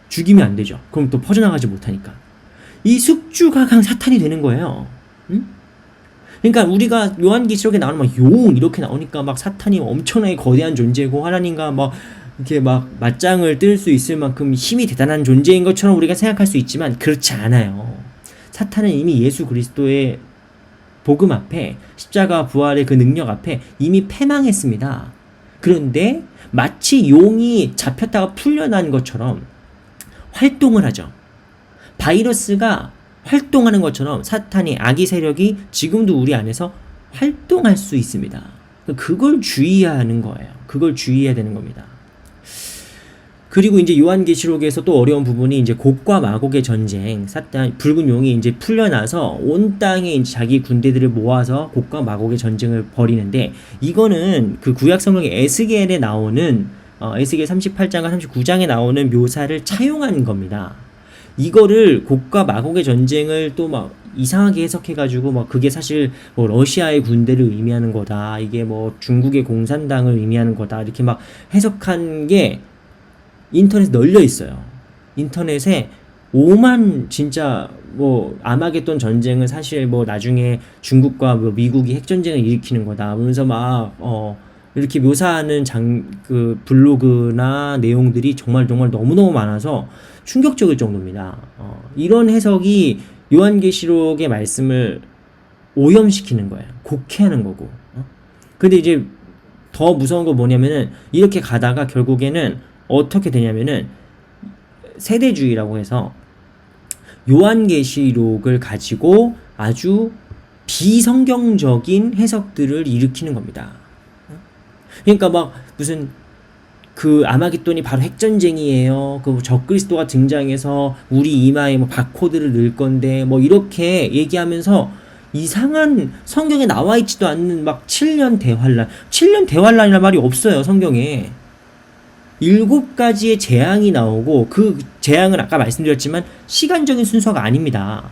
죽이면 안 되죠. 그럼 또 퍼져나가지 못하니까. 이 숙주가 그냥 사탄이 되는 거예요. 응? 그러니까 우리가 요한계시록에 나오는 막 용 이렇게 나오니까 막 사탄이 엄청나게 거대한 존재고 하나님과 막 이렇게 막 맞짱을 뜰 수 있을 만큼 힘이 대단한 존재인 것처럼 우리가 생각할 수 있지만 그렇지 않아요. 사탄은 이미 예수 그리스도의 복음 앞에, 십자가 부활의 그 능력 앞에 이미 패망했습니다. 그런데 마치 용이 잡혔다가 풀려난 것처럼 활동을 하죠. 바이러스가 활동하는 것처럼 사탄이, 악의 세력이 지금도 우리 안에서 활동할 수 있습니다. 그걸 주의해야 하는 거예요. 그걸 주의해야 되는 겁니다. 그리고 이제 요한계시록에서 또 어려운 부분이 이제 곡과 마곡의 전쟁, 사탄, 붉은 용이 이제 풀려나서 온 땅에 이제 자기 군대들을 모아서 곡과 마곡의 전쟁을 벌이는데, 이거는 그 구약 성경의 에스겔에 나오는, 에스겔 38장과 39장에 나오는 묘사를 차용한 겁니다. 이거를 곡과 마곡의 전쟁을 또 막 이상하게 해석해가지고 막 그게 사실 뭐 러시아의 군대를 의미하는 거다, 이게 뭐 중국의 공산당을 의미하는 거다, 이렇게 막 해석한 게 인터넷에 널려 있어요. 인터넷에 오만, 진짜 뭐 아마겟돈 전쟁은 사실 뭐 나중에 중국과 뭐 미국이 핵전쟁을 일으키는 거다 하면서 막 이렇게 묘사하는 그 블로그나 내용들이 정말 너무너무 많아서 충격적일 정도입니다. 이런 해석이 요한계시록의 말씀을 오염시키는 거예요. 곡해하는 거고. 근데 이제 더 무서운 거 뭐냐면은, 이렇게 가다가 결국에는 어떻게 되냐면은 세대주의라고 해서 요한계시록을 가지고 아주 비성경적인 해석들을 일으키는 겁니다. 그러니까 막 무슨 그 아마겟돈이 바로 핵전쟁이에요. 그 적그리스도가 등장해서 우리 이마에 뭐 바코드를 넣을 건데 뭐 이렇게 얘기하면서 이상한, 성경에 나와 있지도 않는 막 7년 대환란. 7년 대환란이라는 말이 없어요, 성경에. 7가지의 재앙이 나오고, 그 재앙은 아까 말씀드렸지만 시간적인 순서가 아닙니다.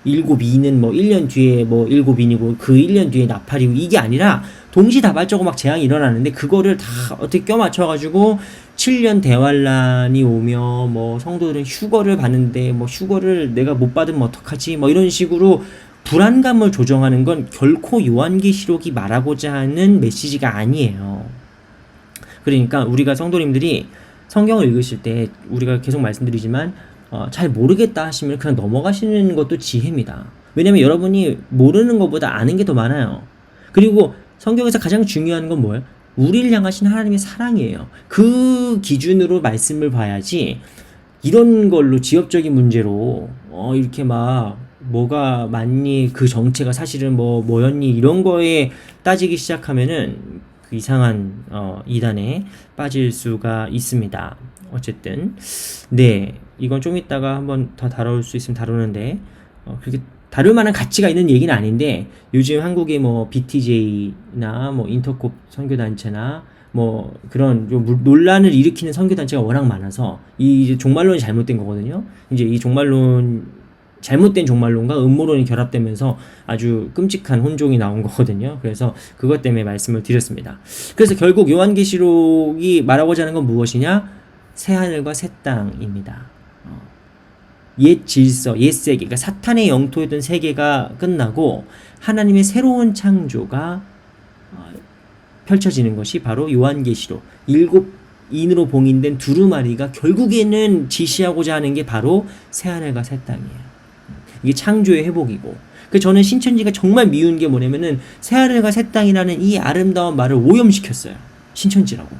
7이는 뭐 1년 뒤에 뭐 7인이고 그 1년 뒤에 나팔이고, 이게 아니라 동시다발적으로 막 재앙이 일어나는데 그거를 다 어떻게 껴맞춰가지고 7년 대환란이 오며 뭐 성도들은 휴거를 받는데 뭐 휴거를 내가 못 받으면 어떡하지, 뭐 이런 식으로 불안감을 조정하는 건 결코 요한계시록이 말하고자 하는 메시지가 아니에요. 그러니까 우리가 성도님들이 성경을 읽으실 때 우리가 계속 말씀드리지만 잘 모르겠다 하시면 그냥 넘어가시는 것도 지혜입니다. 왜냐면 여러분이 모르는 것보다 아는 게 더 많아요. 그리고 성경에서 가장 중요한 건 뭐예요? 우리를 향하신 하나님의 사랑이에요. 그 기준으로 말씀을 봐야지, 이런 걸로 지역적인 문제로 이렇게 막 뭐가 맞니, 그 정체가 사실은 뭐였니, 이런 거에 따지기 시작하면은 그 이상한 이단에 빠질 수가 있습니다. 어쨌든 네, 이건 좀 이따가 한번 더 다룰 수 있으면 다루는데 그렇게 다룰 만한 가치가 있는 얘기는 아닌데, 요즘 한국의 뭐 BTJ나 뭐 인터콥 선교단체나 뭐 그런 좀 논란을 일으키는 선교단체가 워낙 많아서 이 종말론이 잘못된 거거든요. 이제 이 종말론, 잘못된 종말론과 음모론이 결합되면서 아주 끔찍한 혼종이 나온 거거든요. 그래서 그것 때문에 말씀을 드렸습니다. 그래서 결국 요한계시록이 말하고자 하는 건 무엇이냐? 새하늘과 새 땅입니다. 옛 질서, 옛 세계, 그러니까 사탄의 영토였던 세계가 끝나고 하나님의 새로운 창조가 펼쳐지는 것이 바로 요한계시록, 7인으로 봉인된 두루마리가 결국에는 지시하고자 하는 게 바로 새하늘과 새 땅이에요. 이게 창조의 회복이고, 저는 신천지가 정말 미운 게 뭐냐면은 새하늘과 새 땅이라는 이 아름다운 말을 오염시켰어요. 신천지라고.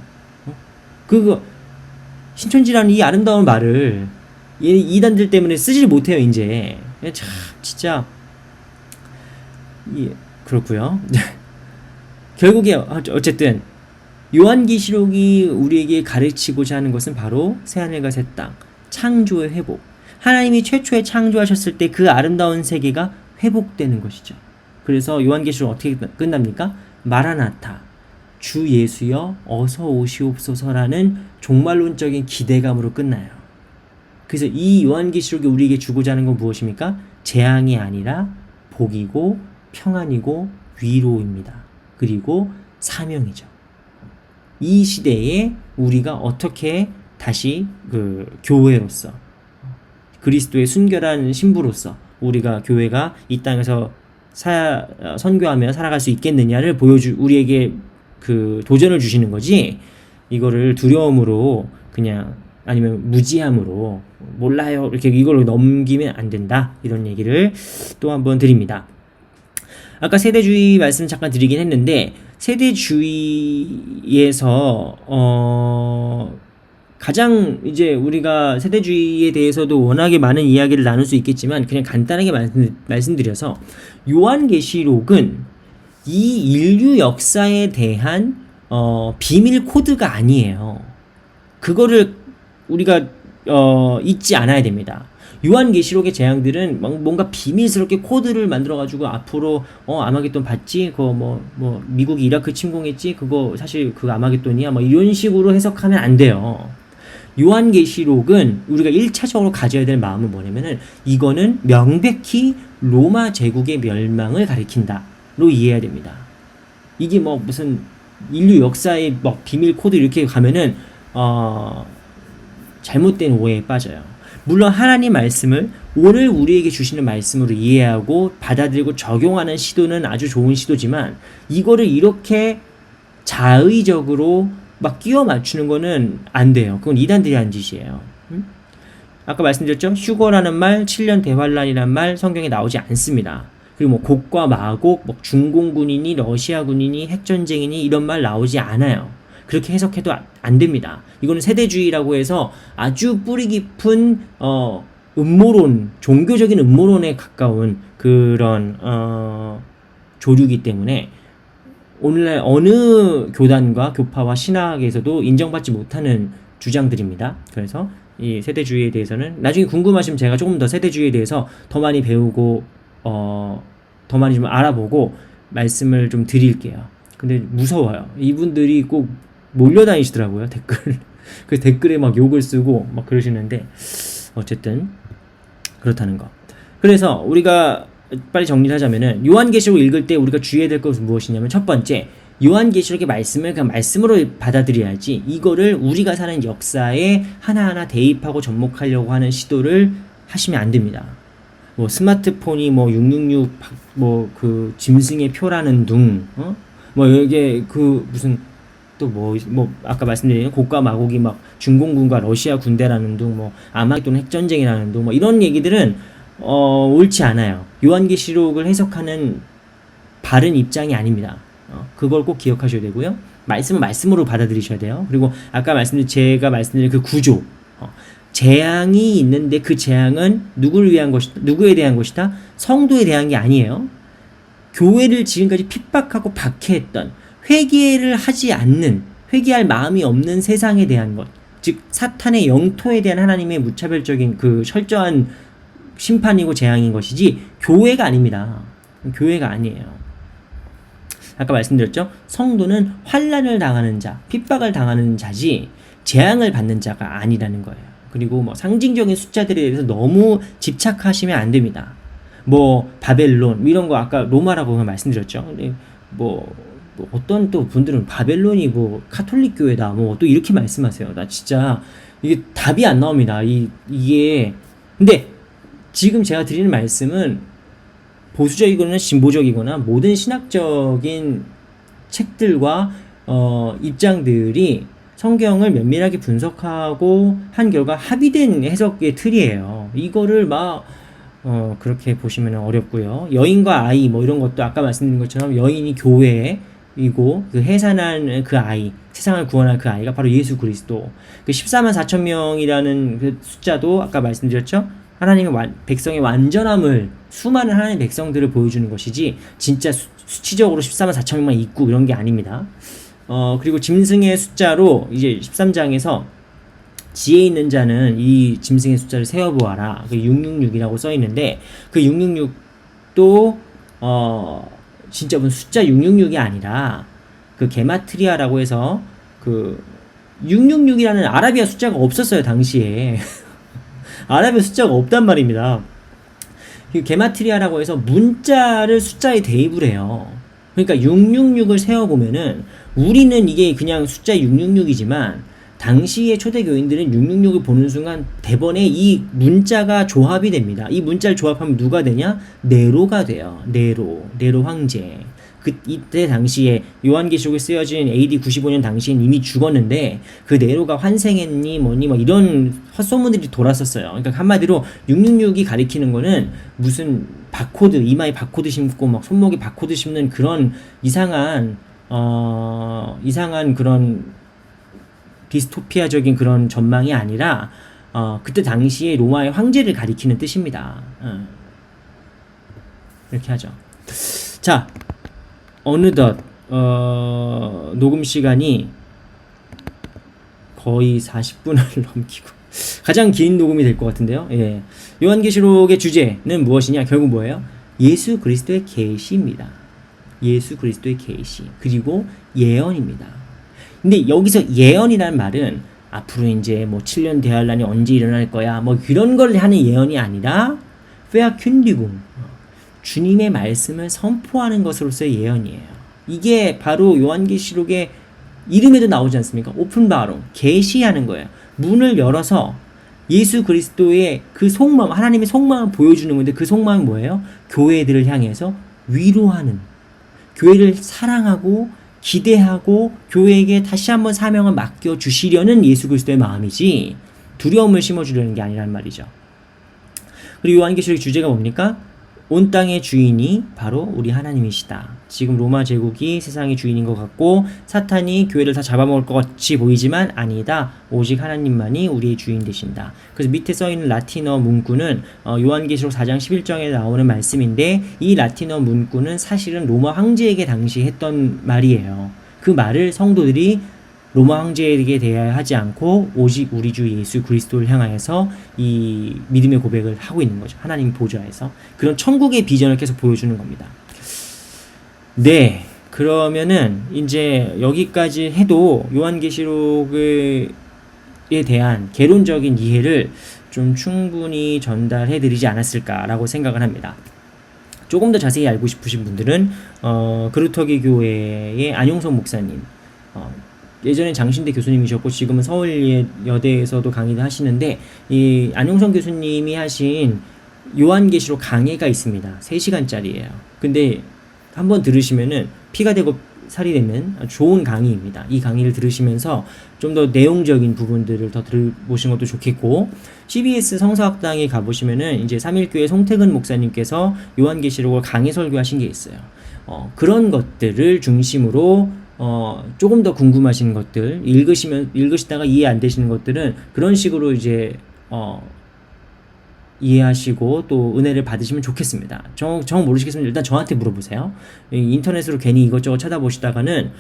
신천지라는 이 아름다운 말을 이단들 때문에 쓰질 못해요, 이제. 참, 진짜. 예, 그렇고요. 결국에 어쨌든 요한계시록이 우리에게 가르치고자 하는 것은 바로 새하늘과 새 땅, 창조의 회복. 하나님이 최초에 창조하셨을 때 그 아름다운 세계가 회복되는 것이죠. 그래서 요한계시록 어떻게 끝납니까? 마라나타, 주 예수여 어서 오시옵소서라는 종말론적인 기대감으로 끝나요. 그래서 이 요한계시록이 우리에게 주고자 하는 건 무엇입니까? 재앙이 아니라 복이고 평안이고 위로입니다. 그리고 사명이죠. 이 시대에 우리가 어떻게 다시 그 교회로서 그리스도의 순결한 신부로서 우리가 교회가 이 땅에서 선교하며 살아갈 수 있겠느냐를 우리에게 그 도전을 주시는 거지, 이거를 두려움으로 그냥 아니면 무지함으로 몰라요 이렇게 이걸로 넘기면 안 된다, 이런 얘기를 또 한번 드립니다. 아까 세대주의 말씀 잠깐 드리긴 했는데, 세대주의에서 가장 이제 우리가 세대주의에 대해서도 워낙에 많은 이야기를 나눌 수 있겠지만 그냥 간단하게 말씀드려서, 요한계시록은 이 인류 역사에 대한 비밀 코드가 아니에요. 그거를 우리가 잊지 않아야 됩니다. 요한계시록의 재앙들은 뭔가 비밀스럽게 코드를 만들어가지고 앞으로 아마겟돈 봤지? 그거 뭐 미국이 이라크 침공했지? 그거 사실 그거 아마겟돈이야? 뭐 이런 식으로 해석하면 안 돼요. 요한계시록은 우리가 1차적으로 가져야 될 마음은 뭐냐면은, 이거는 명백히 로마 제국의 멸망을 가리킨다로 이해해야 됩니다. 이게 뭐 무슨 인류 역사의 뭐 비밀 코드 이렇게 가면은 잘못된 오해에 빠져요. 물론 하나님 말씀을 오늘 우리에게 주시는 말씀으로 이해하고 받아들이고 적용하는 시도는 아주 좋은 시도지만, 이거를 이렇게 자의적으로 막 끼워 맞추는 거는 안 돼요. 그건 이단들이 한 짓이에요. 아까 말씀드렸죠? 휴거라는 말, 7년 대환란이란 말 성경에 나오지 않습니다. 그리고 뭐 곡과 마곡, 뭐 중공군이니 러시아군이니 핵전쟁이니 이런 말 나오지 않아요. 그렇게 해석해도 안 됩니다. 이거는 세대주의라고 해서 아주 뿌리 깊은 음모론, 종교적인 음모론에 가까운 그런 조류이기 때문에 오늘날 어느 교단과 교파와 신학에서도 인정받지 못하는 주장들입니다. 그래서 이 세대주의에 대해서는 나중에 궁금하시면 제가 조금 더 세대주의에 대해서 더 많이 배우고 더 많이 좀 알아보고 말씀을 좀 드릴게요. 근데 무서워요. 이분들이 꼭 몰려다니시더라고요, 댓글. 그 댓글에 막 욕을 쓰고 막 그러시는데, 어쨌든 그렇다는 거. 그래서 우리가 빨리 정리를 하자면은, 요한계시록 읽을 때 우리가 주의해야 될 것은 무엇이냐면, 첫 번째, 요한계시록의 말씀을 그냥 말씀으로 받아들여야지, 이거를 우리가 사는 역사에 하나하나 대입하고 접목하려고 하는 시도를 하시면 안 됩니다. 뭐 스마트폰이 뭐 666 뭐 그 짐승의 표라는 둥, 뭐 이게 그 무슨 또 뭐 아까 말씀드린 곡과 마곡이 막 중공군과 러시아 군대라는 둥, 뭐 아마겟돈 핵전쟁이라는 둥, 뭐 이런 얘기들은 옳지 않아요. 요한계시록을 해석하는 바른 입장이 아닙니다. 그걸 꼭 기억하셔야 되고요. 말씀은 말씀으로 받아들이셔야 돼요. 그리고 아까 제가 말씀드린 그 구조, 재앙이 있는데 그 재앙은 누구를 위한 것이다? 누구에 대한 것이다? 성도에 대한 게 아니에요. 교회를 지금까지 핍박하고 박해했던, 회개를 하지 않는, 회개할 마음이 없는 세상에 대한 것, 즉 사탄의 영토에 대한 하나님의 무차별적인 그 철저한 심판이고 재앙인 것이지 교회가 아닙니다. 교회가 아니에요. 아까 말씀드렸죠? 성도는 환난을 당하는 자, 핍박을 당하는 자지 재앙을 받는 자가 아니라는 거예요. 그리고 뭐 상징적인 숫자들에 대해서 너무 집착하시면 안 됩니다. 뭐 바벨론 이런 거 아까 로마라고 말씀드렸죠. 근데 뭐 어떤 또 분들은 바벨론이 뭐 카톨릭 교회다 뭐 또 이렇게 말씀하세요. 나 진짜 이게 답이 안 나옵니다. 이게 근데 지금 제가 드리는 말씀은 보수적이거나 진보적이거나 모든 신학적인 책들과 입장들이 성경을 면밀하게 분석하고 한 결과 합의된 해석의 틀이에요. 이거를 막 그렇게 보시면 어렵고요. 여인과 아이 뭐 이런 것도 아까 말씀드린 것처럼 여인이 교회이고 그 해산한 그 아이, 세상을 구원할 그 아이가 바로 예수 그리스도. 그 14만 4천 명이라는 그 숫자도 아까 말씀드렸죠. 하나님의 백성의 완전함을 수많은 하나님의 백성들을 보여주는 것이지 진짜 수치적으로 14만 4천 명만 있고 이런 게 아닙니다. 그리고 짐승의 숫자로 이제 13장에서 지혜 있는 자는 이 짐승의 숫자를 세어보아라. 그 666이라고 써 있는데 그 666도 진짜 무슨 숫자 666이 아니라 그 게마트리아라고 해서 그 666이라는 아라비아 숫자가 없었어요 당시에. 아라비아 숫자가 없단 말입니다. 그 게마트리아라고 해서 문자를 숫자에 대입을 해요. 그러니까 666을 세어보면은 우리는 이게 그냥 숫자 666이지만 당시의 초대교인들은 666을 보는 순간 대번에 이 문자가 조합이 됩니다. 이 문자를 조합하면 누가 되냐? 네로가 돼요. 네로 황제. 이때 당시에 요한계시록에 쓰여진 AD 95년 당시엔 이미 죽었는데 그 네로가 환생했니 뭐니 뭐 이런 헛소문들이 돌았었어요. 그러니까 한마디로 666이 가리키는 거는 무슨 바코드, 이마에 바코드 심고 막 손목에 바코드 심는 그런 이상한 그런 디스토피아적인 그런 전망이 아니라 그때 당시에 로마의 황제를 가리키는 뜻입니다. 이렇게 하죠. 자, 어느덧 녹음 시간이 거의 40분을 넘기고 가장 긴 녹음이 될 것 같은데요. 예. 요한계시록의 주제는 무엇이냐? 결국 뭐예요? 예수 그리스도의 계시입니다. 예수 그리스도의 계시 그리고 예언입니다. 근데 여기서 예언이라는 말은 앞으로 이제 뭐 7년 대환란이 언제 일어날 거야 뭐 이런 걸 하는 예언이 아니라 페아큠디궁 주님의 말씀을 선포하는 것으로서의 예언이에요. 이게 바로 요한계시록의 이름에도 나오지 않습니까? 오픈바롱, 계시하는 거예요. 문을 열어서 예수 그리스도의 그 속마음, 하나님의 속마음을 보여주는 건데 그 속마음은 뭐예요? 교회들을 향해서 위로하는, 교회를 사랑하고 기대하고 교회에게 다시 한번 사명을 맡겨주시려는 예수 그리스도의 마음이지 두려움을 심어주려는 게 아니란 말이죠. 그리고 요한계시록의 주제가 뭡니까? 온 땅의 주인이 바로 우리 하나님이시다. 지금 로마 제국이 세상의 주인인 것 같고 사탄이 교회를 다 잡아먹을 것 같이 보이지만 아니다. 오직 하나님만이 우리의 주인 되신다. 그래서 밑에 써있는 라틴어 문구는 요한계시록 4장 11절에 나오는 말씀인데 이 라틴어 문구는 사실은 로마 황제에게 당시 했던 말이에요. 그 말을 성도들이 로마 황제에게 대하여 하지 않고 오직 우리 주 예수 그리스도를 향하여서 이 믿음의 고백을 하고 있는 거죠. 하나님 보좌에서. 그런 천국의 비전을 계속 보여주는 겁니다. 네. 그러면은 이제 여기까지 해도 요한계시록에 대한 개론적인 이해를 좀 충분히 전달해 드리지 않았을까라고 생각을 합니다. 조금 더 자세히 알고 싶으신 분들은 그루터기 교회의 안용석 목사님 예전에 장신대 교수님이셨고 지금은 서울여대에서도 강의를 하시는데 이 안용성 교수님이 하신 요한계시록 강의가 있습니다. 3시간짜리예요. 근데 한번 들으시면은 피가 되고 살이 되는 좋은 강의입니다. 이 강의를 들으시면서 좀 더 내용적인 부분들을 더 들어보시는 것도 좋겠고 CBS 성서학당에 가보시면은 이제 삼일교회 송태근 목사님께서 요한계시록을 강의 설교하신 게 있어요. 그런 것들을 중심으로 조금 더 궁금하신 것들, 읽으시다가 이해 안 되시는 것들은 그런 식으로 이제, 이해하시고 또 은혜를 받으시면 좋겠습니다. 정 모르시겠으면 일단 저한테 물어보세요. 인터넷으로 괜히 이것저것 찾아보시다가는,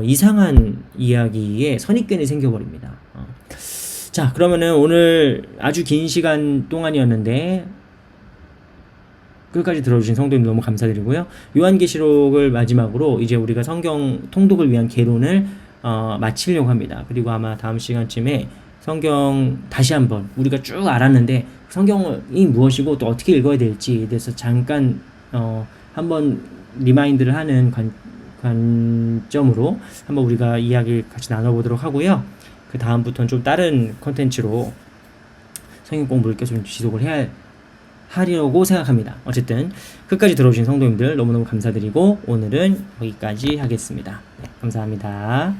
이상한 이야기에 선입견이 생겨버립니다. 자, 그러면은 오늘 아주 긴 시간 동안이었는데, 끝까지 들어주신 성도님 너무 감사드리고요. 요한계시록을 마지막으로 이제 우리가 성경 통독을 위한 개론을 마치려고 합니다. 그리고 아마 다음 시간쯤에 성경 다시 한번 우리가 쭉 알았는데 성경이 무엇이고 또 어떻게 읽어야 될지에 대해서 잠깐 한번 리마인드를 하는 관점으로 한번 우리가 이야기를 같이 나눠보도록 하고요. 그 다음부터는 좀 다른 컨텐츠로 성경 공부를 계속 지속을 하려고 생각합니다. 어쨌든 끝까지 들어주신 성도님들 너무너무 감사드리고 오늘은 여기까지 하겠습니다. 네, 감사합니다.